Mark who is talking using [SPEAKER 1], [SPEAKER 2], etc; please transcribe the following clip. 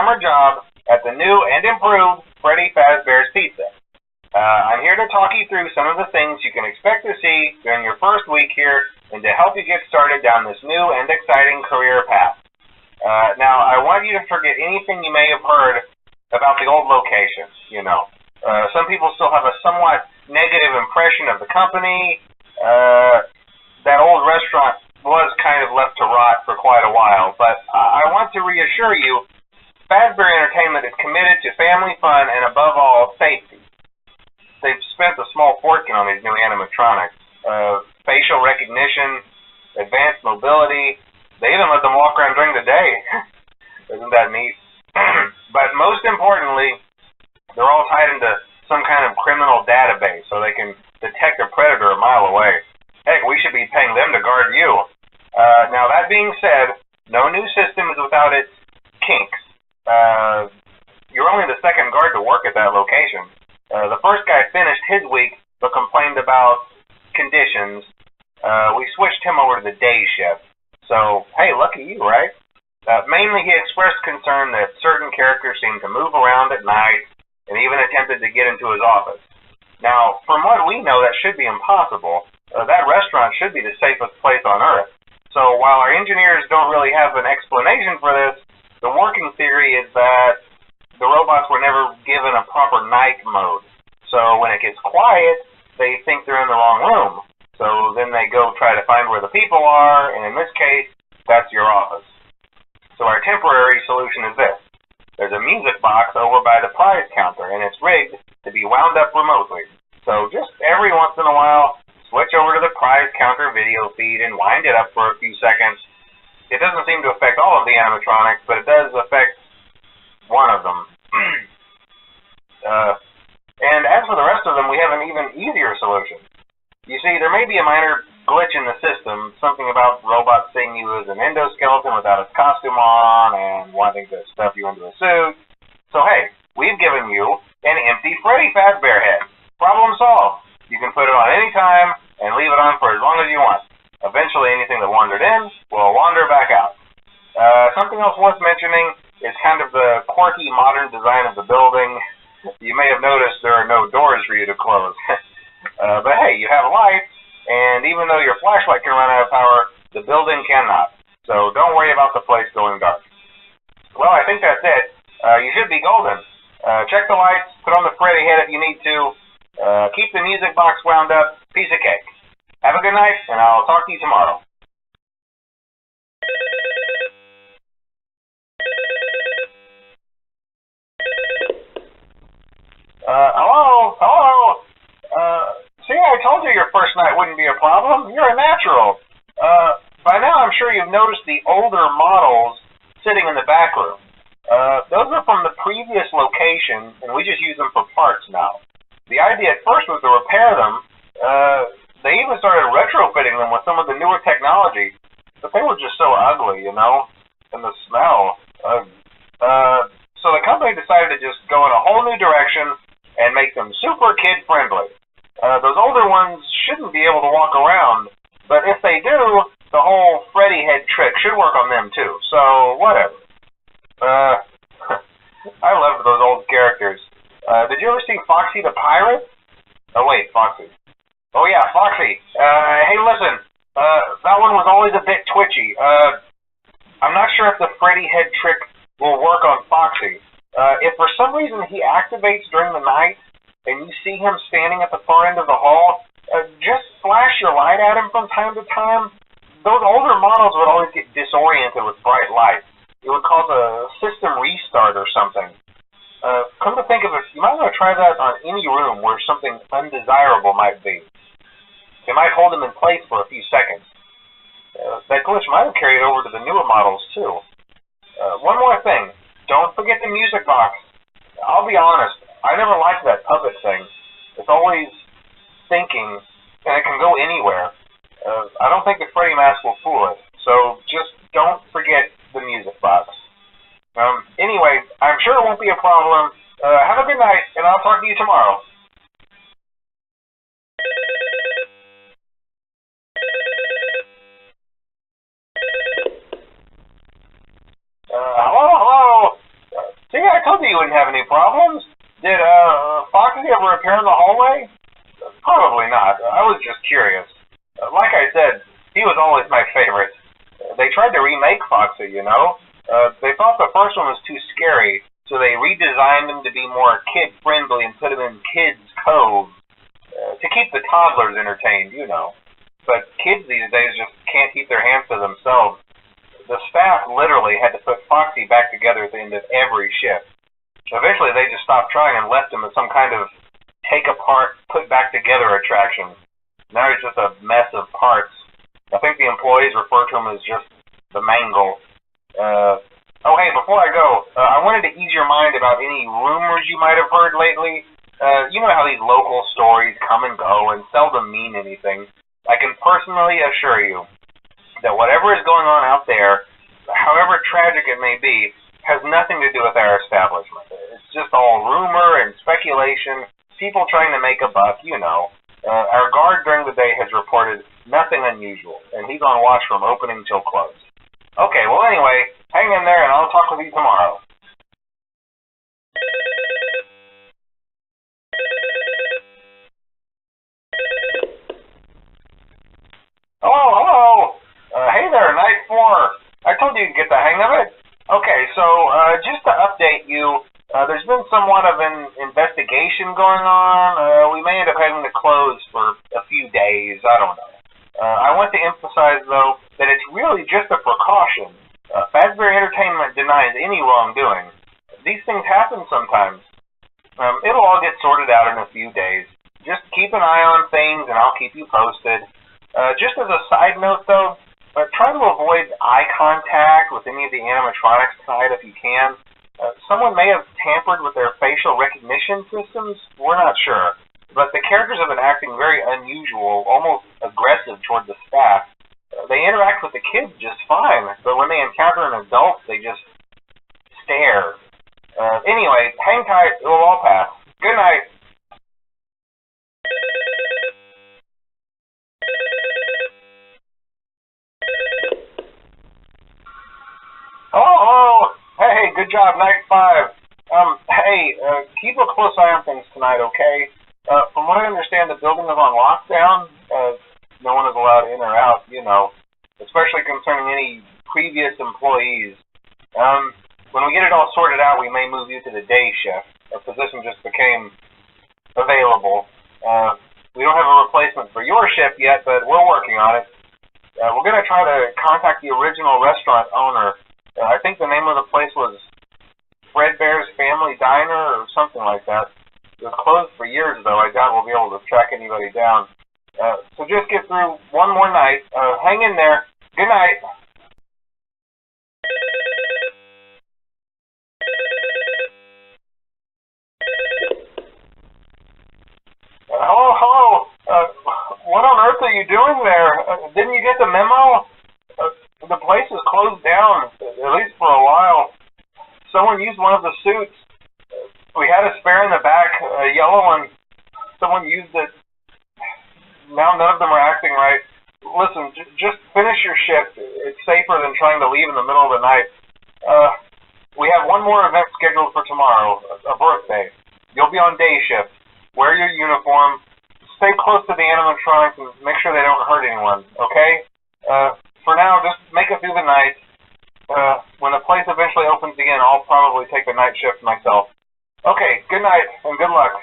[SPEAKER 1] summer job at the new and improved Freddy Fazbear's Pizza. I'm here to talk you through some of the things you can expect to see during your first week here and to help you get started down this new and exciting career path. Now, I want you to forget anything you may have heard about the old location. Some people still have a somewhat negative impression of the company. That old restaurant was kind of left to rot for quite a while, but I want to reassure you, Fazbear Entertainment is committed to family fun and, above all, safety. They've spent a small fortune on these new animatronics. Facial recognition, advanced mobility. They even let them walk around during the day. Isn't that neat? But most importantly, they're all tied into some kind of criminal database so they can detect a predator a mile away. Heck, we should be paying them to guard you. Now, that being said, no new system is without its kinks. You're only the second guard to work at that location. The first guy finished his week but complained about conditions. We switched him over to the day shift. So, hey, lucky you, right? Mainly he expressed concern that certain characters seemed to move around at night and even attempted to get into his office. Now, from what we know, that should be impossible. That restaurant should be the safest place on Earth. So while our engineers don't really have an explanation for this, the working theory is that the robots were never given a proper night mode. So when it gets quiet, they think they're in the wrong room. So then they go try to find where the people are, and in this case, that's your office. So our temporary solution is this. There's a music box over by the prize counter, and it's rigged to be wound up remotely. So just every once in a while, switch over to the prize counter video feed and wind it up for a few seconds. It doesn't seem to affect all of the animatronics, but it does affect one of them. And as for the rest of them, we have an even easier solution. You see, there may be a minor glitch in the system, something about robots seeing you as an endoskeleton without its costume on and wanting to stuff you into a suit. So hey, we've given you an empty Freddy Fazbear head. Problem solved. You can put it on any time and leave it on for as long as you want. Eventually, anything that wandered in will wander back out. Something else worth mentioning is kind of the quirky modern design of the building. You may have noticed there are no doors for you to close. But hey, you have lights, and even though your flashlight can run out of power, the building cannot. So don't worry about the place going dark. Well, I think that's it. You should be golden. Check the lights, put on the Freddy head if you need to. Keep the music box wound up. Piece of cake. Have a good night, and I'll talk to you tomorrow. Hello? See, I told you your first night wouldn't be a problem. You're a natural. By now, I'm sure you've noticed the older models sitting in the back room. Those are from the previous location, and we just use them for parts now. The idea at first was to repair them. They even started retrofitting them with some of the newer technology, but they were just so ugly, and the smell. So the company decided to just go in a whole new direction and make them super kid-friendly. Those older ones shouldn't be able to walk around, but if they do, the whole Freddy head trick should work on them too, so whatever. I loved those old characters. Did you ever see Foxy the Pirate? Oh wait, Foxy. Oh yeah, Foxy. Hey listen, that one was always a bit twitchy. I'm not sure if the Freddy head trick will work on Foxy. If for some reason he activates during the night, and you see him standing at the far end of the hall, just flash your light at him from time to time. Those older models would always get disoriented with bright light. It would cause a system restart or something. Come to think of it, you might want to try that on any room where something undesirable might be. It might hold them in place for a few seconds. That glitch might have carried over to the newer models too. One more thing, don't forget the music box. I'll be honest, I never liked that puppet thing. It's always thinking, and it can go anywhere. I don't think the Freddy mask will fool it, so just don't forget the music box. Anyway, I'm sure it won't be a problem. Have a good night, and I'll talk to you tomorrow. Hello? told you wouldn't have any problems. Did Foxy ever appear in the hallway? Probably not. I was just curious. Like I said, he was always my favorite. They tried to remake Foxy, you know. They thought the first one was too scary, so they redesigned him to be more kid-friendly and put him in Kids Cove to keep the toddlers entertained, you know. But kids these days just can't keep their hands to themselves. The staff literally had to put Foxy back together at the end of every shift. Eventually, they just stopped trying and left him as some kind of take-apart, put-back-together attraction. Now he's just a mess of parts. I think the employees refer to him as just the mangle. Oh, hey, before I go, I wanted to ease your mind about any rumors you might have heard lately. You know how these local stories come and go and seldom mean anything. I can personally assure you that whatever is going on out there, however tragic it may be, has nothing to do with our establishment. It's just all rumor and speculation, people trying to make a buck, you know. Our guard during the day has reported nothing unusual, and he's on watch from opening till close. Okay, well anyway, hang in there and I'll talk with you tomorrow. Hello. Hey there, Night 4. I told you you'd get the hang of it. Okay, so just to update you, there's been somewhat of an investigation going on. We may end up having to close for a few days. I don't know. I want to emphasize, though, that it's really just a precaution. Fazbear Entertainment denies any wrongdoing. These things happen sometimes. It'll all get sorted out in a few days. Just keep an eye on things, and I'll keep you posted. Just as a side note, though, try to avoid eye contact with any of the animatronics tonight if you can. Someone may have tampered with their facial recognition systems. We're not sure. But the characters have been acting very unusual, almost aggressive toward the staff. They interact with the kids just fine, but when they encounter an adult, they just stare. Anyway, hang tight. It will all pass. Good night. Hello. Hey, good job, Night 5. Keep a close eye on things tonight, okay? From what I understand, the building is on lockdown. No one is allowed in or out, you know, especially concerning any previous employees. When we get it all sorted out, we may move you to the day shift. A position just became available. We don't have a replacement for your shift yet, but we're working on it. We're going to try to contact the original restaurant owner. I think the name of the place was Fredbear's Family Diner or something like that. It was closed for years, though. I doubt we'll be able to track anybody down. So just get through one more night. Hang in there. Good night. Hello. What on earth are you doing there? Didn't you get the memo? The place is closed down, at least for a while. Someone used one of the suits. We had a spare in the back, a yellow one. Someone used it. Now none of them are acting right. Listen, just finish your shift. It's safer than trying to leave in the middle of the night. We have one more event scheduled for tomorrow, a birthday. You'll be on day shift. Wear your uniform. Stay close to the animatronics and make sure they don't hurt anyone, okay? For now, just make it through the night. When the place eventually opens again, I'll probably take the night shift myself. Okay, good night and good luck.